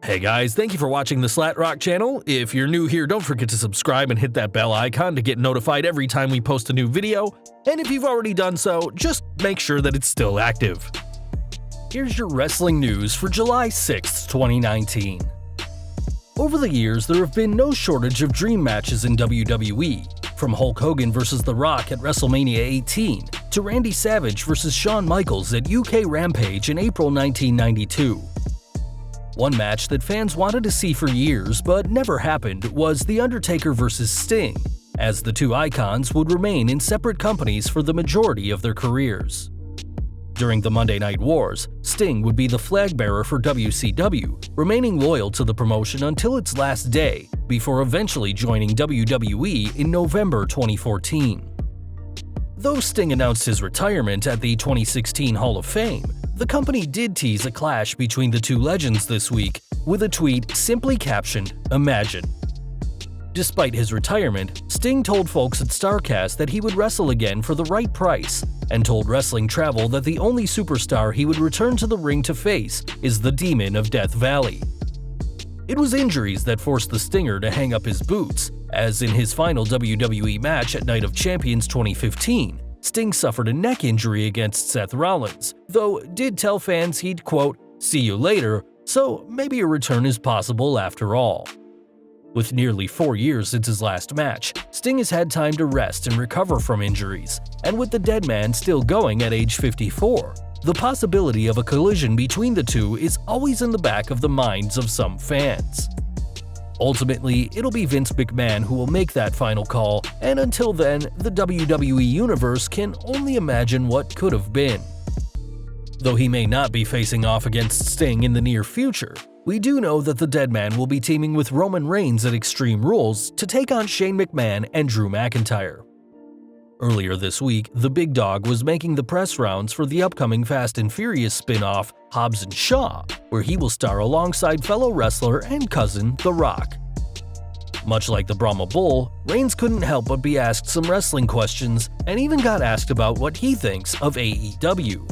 Hey guys, thank you for watching the Slat Rock channel. If you're new here, don't forget to subscribe and hit that bell icon to get notified every time we post a new video. And if you've already done so, just make sure that it's still active. Here's your wrestling news for July 6, 2019. Over the years, there have been no shortage of dream matches in WWE, from Hulk Hogan vs. The Rock at WrestleMania 18 to Randy Savage vs. Shawn Michaels at UK Rampage in April 1992. One match that fans wanted to see for years but never happened was The Undertaker vs. Sting, as the two icons would remain in separate companies for the majority of their careers. During the Monday Night Wars, Sting would be the flag bearer for WCW, remaining loyal to the promotion until its last day, before eventually joining WWE in November 2014. Though Sting announced his retirement at the 2016 Hall of Fame, the company did tease a clash between the two legends this week with a tweet simply captioned, "Imagine." Despite his retirement, Sting told folks at StarCast that he would wrestle again for the right price, and told Wrestling Travel that the only superstar he would return to the ring to face is the Demon of Death Valley. It was injuries that forced the Stinger to hang up his boots, as in his final WWE match at Night of Champions 2015, Sting suffered a neck injury against Seth Rollins, though did tell fans he'd, quote, "see you later," so maybe a return is possible after all. With nearly 4 years since his last match, Sting has had time to rest and recover from injuries, and with the dead man still going at age 54, the possibility of a collision between the two is always in the back of the minds of some fans. Ultimately, it'll be Vince McMahon who will make that final call, and until then, the WWE Universe can only imagine what could have been. Though he may not be facing off against Sting in the near future, we do know that the Deadman will be teaming with Roman Reigns at Extreme Rules to take on Shane McMahon and Drew McIntyre. Earlier this week, the Big Dog was making the press rounds for the upcoming Fast and Furious spin-off Hobbs & Shaw, where he will star alongside fellow wrestler and cousin The Rock. Much like the Brahma Bull, Reigns couldn't help but be asked some wrestling questions and even got asked about what he thinks of AEW.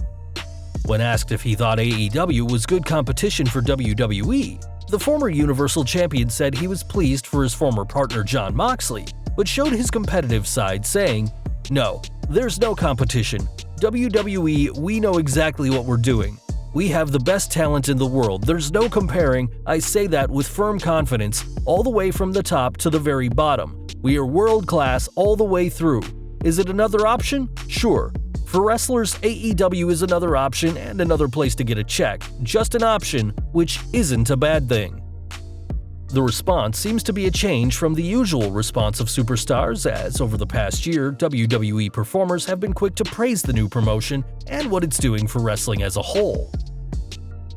When asked if he thought AEW was good competition for WWE, the former Universal Champion said he was pleased for his former partner Jon Moxley, but showed his competitive side saying, "No, there's no competition. WWE, we know exactly what we're doing. We have the best talent in the world, there's no comparing, I say that with firm confidence, all the way from the top to the very bottom. We are world class all the way through. Is it another option? Sure. For wrestlers, AEW is another option and another place to get a check, just an option, which isn't a bad thing." The response seems to be a change from the usual response of superstars, as over the past year, WWE performers have been quick to praise the new promotion and what it's doing for wrestling as a whole.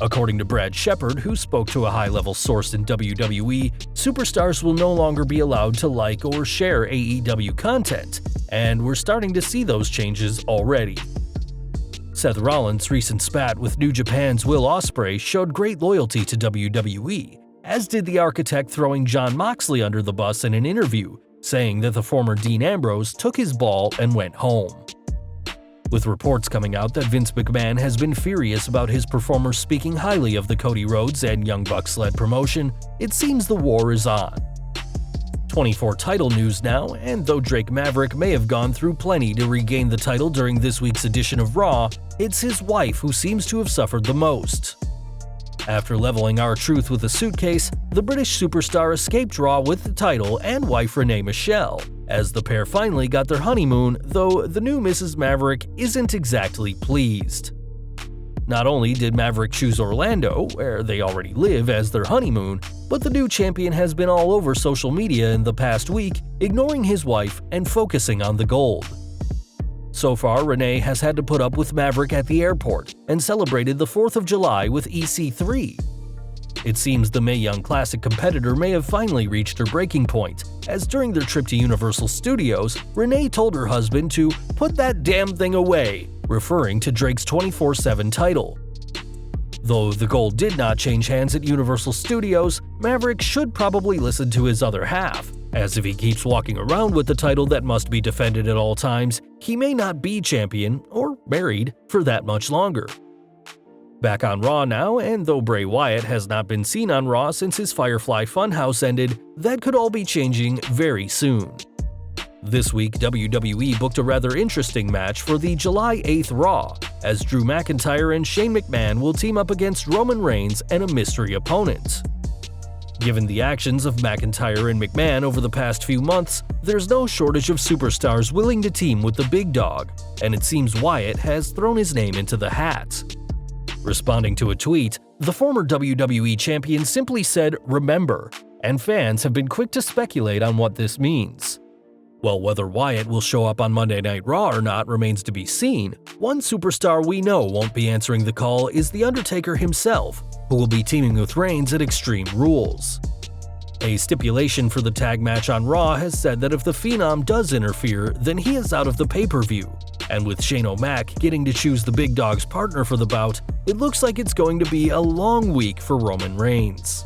According to Brad Shepard, who spoke to a high-level source in WWE, superstars will no longer be allowed to like or share AEW content, and we're starting to see those changes already. Seth Rollins' recent spat with New Japan's Will Ospreay showed great loyalty to WWE, as did the architect throwing Jon Moxley under the bus in an interview, saying that the former Dean Ambrose took his ball and went home. With reports coming out that Vince McMahon has been furious about his performers speaking highly of the Cody Rhodes and Young Bucks-led promotion, it seems the war is on. 24 title news now, and though Drake Maverick may have gone through plenty to regain the title during this week's edition of Raw, it's his wife who seems to have suffered the most. After leveling R-Truth with a suitcase, the British superstar escaped Raw with the title and wife Renee Michelle, as the pair finally got their honeymoon, though the new Mrs. Maverick isn't exactly pleased. Not only did Maverick choose Orlando, where they already live, as their honeymoon, but the new champion has been all over social media in the past week, ignoring his wife and focusing on the gold. So far, Renee has had to put up with Maverick at the airport and celebrated the 4th of July with EC3. It seems the Mae Young Classic competitor may have finally reached her breaking point, as during their trip to Universal Studios, Renee told her husband to "put that damn thing away," referring to Drake's 24/7 title. Though the gold did not change hands at Universal Studios, Maverick should probably listen to his other half, as if he keeps walking around with the title that must be defended at all times, he may not be champion or married for that much longer. Back on Raw now, and though Bray Wyatt has not been seen on Raw since his Firefly Funhouse ended, that could all be changing very soon. This week, WWE booked a rather interesting match for the July 8th Raw, as Drew McIntyre and Shane McMahon will team up against Roman Reigns and a mystery opponent. Given the actions of McIntyre and McMahon over the past few months, there's no shortage of superstars willing to team with the big dog, and it seems Wyatt has thrown his name into the hat. Responding to a tweet, the former WWE champion simply said, "Remember," and fans have been quick to speculate on what this means. While whether Wyatt will show up on Monday Night Raw or not remains to be seen, one superstar we know won't be answering the call is The Undertaker himself, who will be teaming with Reigns at Extreme Rules. A stipulation for the tag match on Raw has said that if the Phenom does interfere, then he is out of the pay-per-view, and with Shane O'Mac getting to choose the big dog's partner for the bout, it looks like it's going to be a long week for Roman Reigns.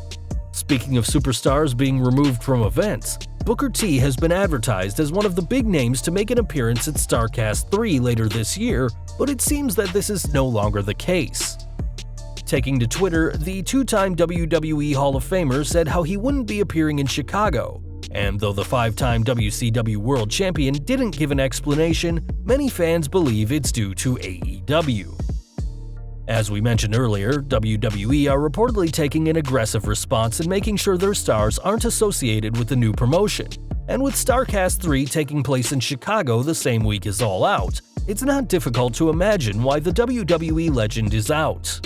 Speaking of superstars being removed from events, Booker T has been advertised as one of the big names to make an appearance at StarCast 3 later this year, but it seems that this is no longer the case. Taking to Twitter, the two-time WWE Hall of Famer said how he wouldn't be appearing in Chicago, and though the five-time WCW World Champion didn't give an explanation, many fans believe it's due to AEW. As we mentioned earlier, WWE are reportedly taking an aggressive response in making sure their stars aren't associated with the new promotion, and with StarCast 3 taking place in Chicago the same week as All Out, it's not difficult to imagine why the WWE legend is out.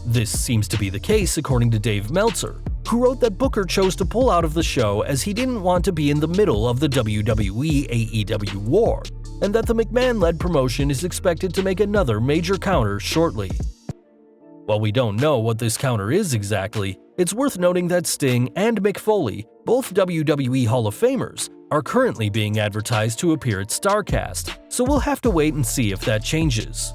This seems to be the case according to Dave Meltzer, who wrote that Booker chose to pull out of the show as he didn't want to be in the middle of the WWE-AEW war, and that the McMahon-led promotion is expected to make another major counter shortly. While we don't know what this counter is exactly, it's worth noting that Sting and Mick Foley, both WWE Hall of Famers, are currently being advertised to appear at StarCast, so we'll have to wait and see if that changes.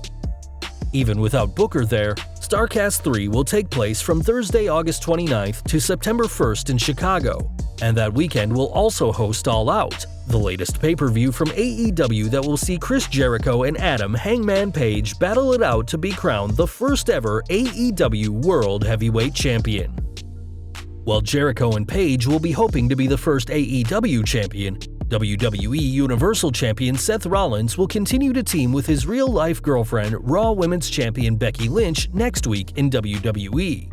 Even without Booker there, StarCast 3 will take place from Thursday, August 29th to September 1st in Chicago, and that weekend will also host All Out, the latest pay-per-view from AEW that will see Chris Jericho and Adam Hangman Page battle it out to be crowned the first ever AEW World Heavyweight Champion. While Jericho and Page will be hoping to be the first AEW champion, WWE Universal Champion Seth Rollins will continue to team with his real-life girlfriend, Raw Women's Champion Becky Lynch, next week in WWE.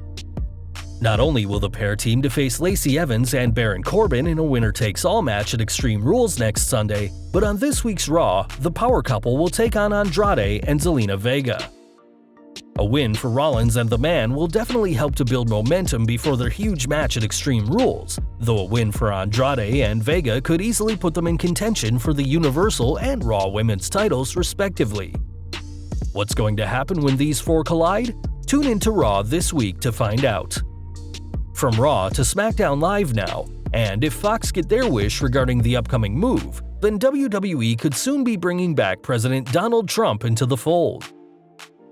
Not only will the pair team to face Lacey Evans and Baron Corbin in a winner-takes-all match at Extreme Rules next Sunday, but on this week's Raw, the power couple will take on Andrade and Zelina Vega. A win for Rollins and the Man will definitely help to build momentum before their huge match at Extreme Rules, though a win for Andrade and Vega could easily put them in contention for the Universal and Raw Women's titles respectively. What's going to happen when these four collide? Tune into Raw this week to find out. From Raw to SmackDown Live now, and if Fox get their wish regarding the upcoming move, then WWE could soon be bringing back President Donald Trump into the fold.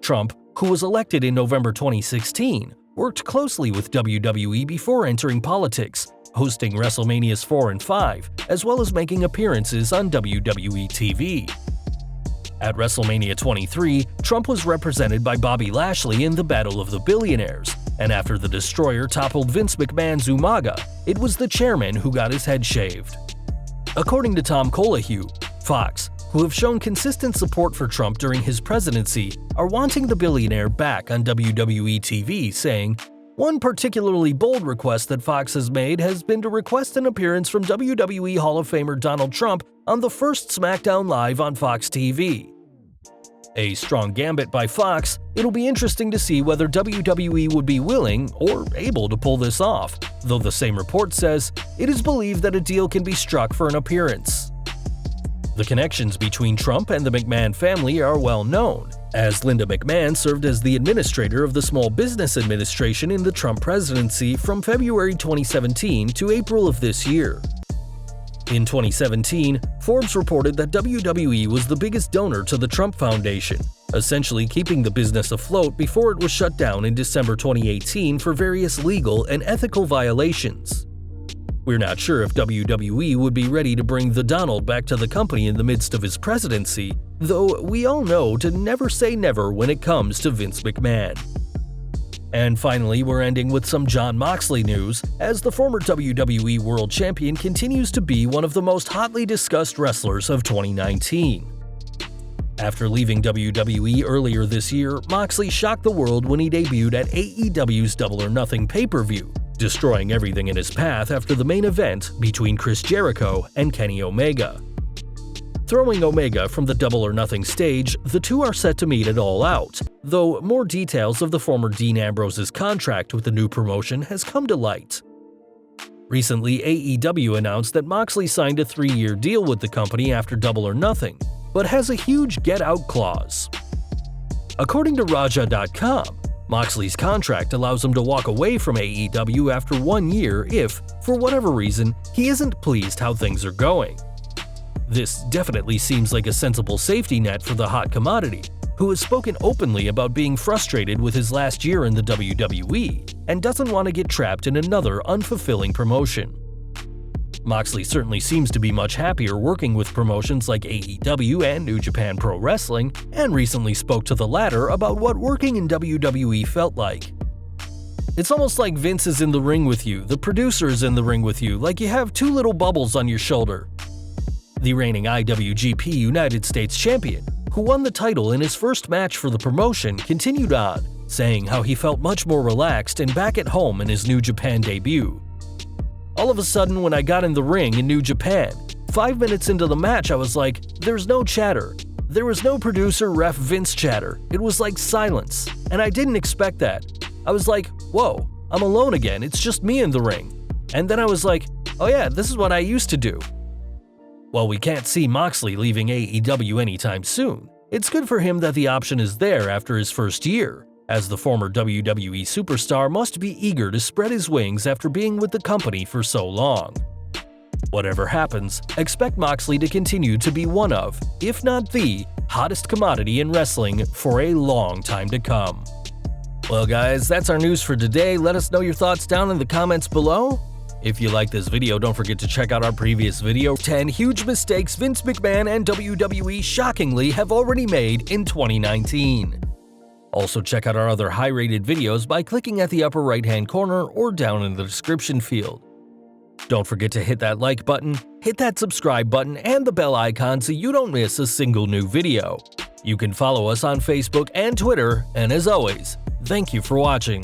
Trump, who was elected in November 2016, worked closely with WWE before entering politics, hosting WrestleManias 4 and 5, as well as making appearances on WWE TV. At WrestleMania 23, Trump was represented by Bobby Lashley in the Battle of the Billionaires, and after the Destroyer toppled Vince McMahon's Umaga, it was the chairman who got his head shaved. According to Tom Colohue, Fox, who have shown consistent support for Trump during his presidency, are wanting the billionaire back on WWE TV, saying, "One particularly bold request that Fox has made has been to request an appearance from WWE Hall of Famer Donald Trump on the first SmackDown Live on Fox TV." A strong gambit by Fox, it'll be interesting to see whether WWE would be willing or able to pull this off, though the same report says it is believed that a deal can be struck for an appearance. The connections between Trump and the McMahon family are well known, as Linda McMahon served as the administrator of the Small Business Administration in the Trump presidency from February 2017 to April of this year. In 2017, Forbes reported that WWE was the biggest donor to the Trump Foundation, essentially keeping the business afloat before it was shut down in December 2018 for various legal and ethical violations. We're not sure if WWE would be ready to bring the Donald back to the company in the midst of his presidency, though we all know to never say never when it comes to Vince McMahon. And finally, we're ending with some Jon Moxley news, as the former WWE World Champion continues to be one of the most hotly discussed wrestlers of 2019. After leaving WWE earlier this year, Moxley shocked the world when he debuted at AEW's Double or Nothing pay-per-view, destroying everything in his path after the main event between Chris Jericho and Kenny Omega. Throwing Omega from the Double or Nothing stage, the two are set to meet at All Out, though more details of the former Dean Ambrose's contract with the new promotion has come to light. Recently, AEW announced that Moxley signed a 3-year deal with the company after Double or Nothing, but has a huge get-out clause. According to Raja.com, Moxley's contract allows him to walk away from AEW after 1 year if, for whatever reason, he isn't pleased how things are going. This definitely seems like a sensible safety net for the hot commodity, who has spoken openly about being frustrated with his last year in the WWE and doesn't want to get trapped in another unfulfilling promotion. Moxley certainly seems to be much happier working with promotions like AEW and New Japan Pro Wrestling, and recently spoke to the latter about what working in WWE felt like. It's almost like Vince is in the ring with you, the producer is in the ring with you, like you have two little bubbles on your shoulder. The reigning IWGP United States Champion, who won the title in his first match for the promotion, continued on, saying how he felt much more relaxed and back at home in his New Japan debut. All of a sudden, when I got in the ring in New Japan, 5 minutes into the match I was like, there's no chatter. There was no producer ref Vince chatter. It was like silence, and I didn't expect that. I was like, whoa, I'm alone again, it's just me in the ring. And then I was like, oh yeah, this is what I used to do. While we can't see Moxley leaving AEW anytime soon, it's good for him that the option is there after his first year, as the former WWE superstar must be eager to spread his wings after being with the company for so long. Whatever happens, expect Moxley to continue to be one of, if not the, hottest commodity in wrestling for a long time to come. Well guys, that's our news for today. Let us know your thoughts down in the comments below. If you like this video, don't forget to check out our previous video, 10 huge mistakes Vince McMahon and WWE shockingly have already made in 2019. Also check out our other high-rated videos by clicking at the upper right-hand corner or down in the description field. Don't forget to hit that like button, hit that subscribe button, and the bell icon so you don't miss a single new video. You can follow us on Facebook and Twitter, and as always, thank you for watching.